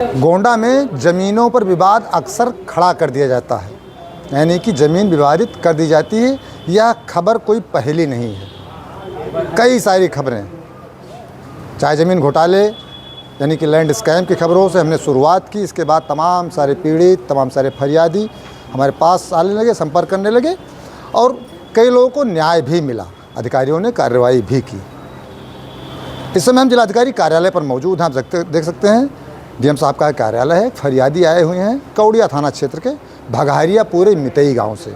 गोंडा में ज़मीनों पर विवाद अक्सर खड़ा कर दिया जाता है, यानी कि ज़मीन विवादित कर दी जाती है। यह खबर कोई पहली नहीं है, कई सारी खबरें, चाहे ज़मीन घोटाले यानी कि लैंड स्कैम की खबरों से हमने शुरुआत की। इसके बाद तमाम सारे पीड़ित, तमाम सारे फरियादी हमारे पास आने लगे, संपर्क करने लगे और कई लोगों को न्याय भी मिला, अधिकारियों ने कार्रवाई भी की। इस समय हम जिलाधिकारी कार्यालय पर मौजूद हैं। आप देख सकते हैं डीएम साहब का कार्यालय है। फरियादी आए हुए हैं कौड़िया थाना क्षेत्र के भगाहरिया पूरे मितई गांव से।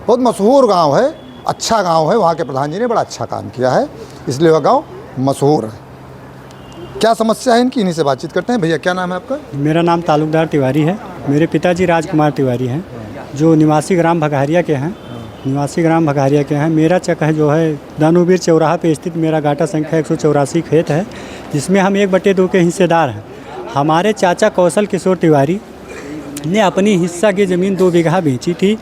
बहुत मशहूर गांव है, अच्छा गांव है, वहाँ के प्रधान जी ने बड़ा अच्छा काम किया है, इसलिए वह गांव मशहूर है। क्या समस्या है इनकी, इन्हीं से बातचीत करते हैं। भैया क्या नाम है आपका? मेरा नाम तालुकदार तिवारी है। मेरे पिताजी राजकुमार तिवारी हैं, जो निवासी ग्राम भगाहरिया के हैं। मेरा चक है जो है दानूवीर चौराहा पे स्थित मेरा गाटा संख्या 184 खेत है, जिसमें हम 1/2 के हिस्सेदार हैं। हमारे चाचा कौशल किशोर तिवारी ने अपनी हिस्सा की ज़मीन 2 बीघा बेची थी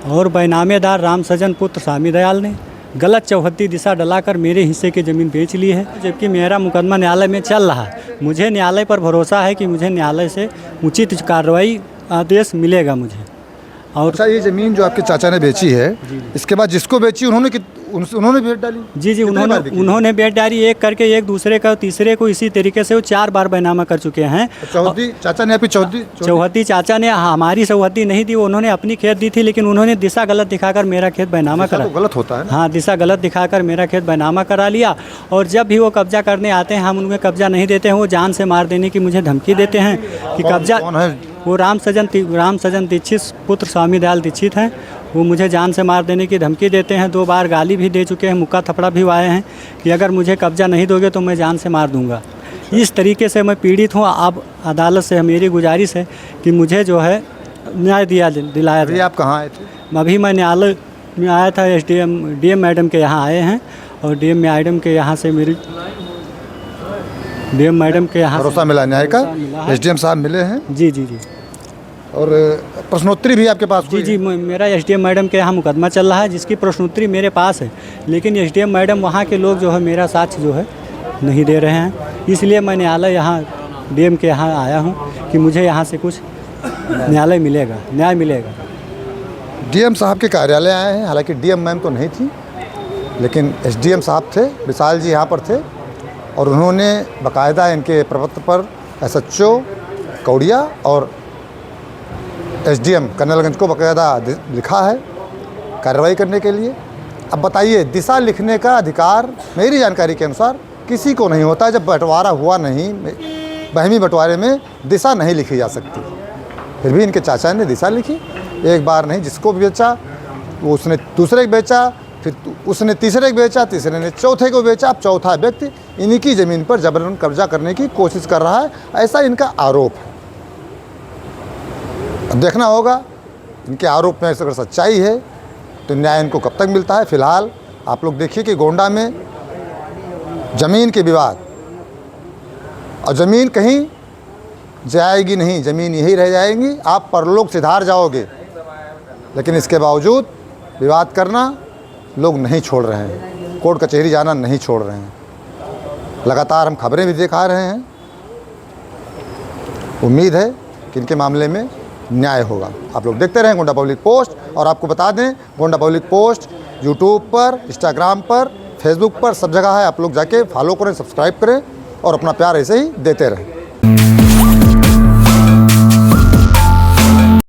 और बैनामेदार रामसजन पुत्र स्वामी दयाल ने गलत चौहद्दी दिशा डलाकर मेरे हिस्से की ज़मीन बेच ली है, जबकि मेरा मुकदमा न्यायालय में चल रहा है। मुझे न्यायालय पर भरोसा है कि मुझे न्यायालय से उचित कार्रवाई आदेश मिलेगा मुझे। और अच्छा, ये ज़मीन जो आपके चाचा ने बेची है, इसके बाद जिसको बेची उन्होंने बेच डाली? जी, उन्होंने बेच डाली, एक करके एक दूसरे का तीसरे को, इसी तरीके से वो 4 बार बैनामा कर चुके हैं। चौहद्दी चाचा ने आपकी चौहद्दी चाचा ने हमारी चौहद्दी नहीं दी, उन्होंने अपनी खेत दी थी, लेकिन उन्होंने दिशा गलत दिखाकर मेरा खेत बैनामा करा। गलत होता है। हाँ, दिशा गलत दिखाकर मेरा खेत बैनामा करा लिया। और जब भी वो कब्जा करने आते हैं, हम उनमें कब्जा नहीं देते हैं, वो जान से मार देने की मुझे धमकी देते हैं कि कब्जा। कौन है? वो रामसजन दीक्षित पुत्र स्वामी दयाल दीक्षित हैं। वो मुझे जान से मार देने की धमकी देते हैं। 2 बार गाली भी दे चुके हैं, मुक्का थपड़ा भी आए हैं कि अगर मुझे कब्जा नहीं दोगे तो मैं जान से मार दूंगा। इस तरीके से मैं पीड़ित हूँ। अब अदालत से मेरी गुजारिश है कि मुझे जो है न्याय दिलाया जाए। आप कहाँ आए थे? अभी मैं न्यायालय में आया था, डीएम मैडम के यहाँ आए हैं और डीएम मैडम के यहाँ से मेरी भरोसा मिला न्याय का। एसडीएम साहब मिले हैं? जी। और प्रश्नोत्तरी भी आपके पास? जी, मेरा एसडीएम मैडम के यहाँ मुकदमा चल रहा है, जिसकी प्रश्नोत्तरी मेरे पास है, लेकिन एसडीएम मैडम वहाँ के लोग जो है मेरा साक्ष्य जो है नहीं दे रहे हैं। इसलिए मैं न्यायालय यहाँ डीएम के यहाँ आया हूँ कि मुझे यहाँ से कुछ न्याय मिलेगा। डीएम साहब के कार्यालय आए हैं, हालांकि डीएम मैम तो नहीं थी, लेकिन एसडीएम साहब थे, विशाल जी यहाँ पर थे और उन्होंने बाकायदा इनके प्रपत्र पर एसएचओ कौड़िया और एसडीएम कन्नलगंज को बाकायदा लिखा है कार्रवाई करने के लिए। अब बताइए, दिशा लिखने का अधिकार मेरी जानकारी के अनुसार किसी को नहीं होता। जब बंटवारा हुआ नहीं, बहमी बंटवारे में दिशा नहीं लिखी जा सकती। फिर भी इनके चाचा ने दिशा लिखी। एक बार नहीं, जिसको बेचा वो उसने दूसरे को बेचा, फिर उसने तीसरे को बेचा, तीसरे ने चौथे को बेचा। अब चौथा व्यक्ति इन्हीं की ज़मीन पर जबरन कब्जा करने की कोशिश कर रहा है, ऐसा इनका आरोप है। अब देखना होगा इनके आरोप में अगर सच्चाई है तो न्याय इनको कब तक मिलता है। फिलहाल आप लोग देखिए कि गोंडा में ज़मीन के विवाद, और ज़मीन कहीं जाएगी नहीं, ज़मीन यही रह जाएगी। आप परलोक सिधार जाओगे, लेकिन इसके बावजूद विवाद करना लोग नहीं छोड़ रहे हैं, कोर्ट कचहरी जाना नहीं छोड़ रहे हैं। लगातार हम खबरें भी दिखा रहे हैं। उम्मीद है कि इनके मामले में न्याय होगा। आप लोग देखते रहें गोंडा पब्लिक पोस्ट। और आपको बता दें, गोंडा पब्लिक पोस्ट यूट्यूब पर, इंस्टाग्राम पर, फेसबुक पर, सब जगह है। आप लोग जाके फॉलो करें, सब्सक्राइब करें और अपना प्यार ऐसे ही देते रहें।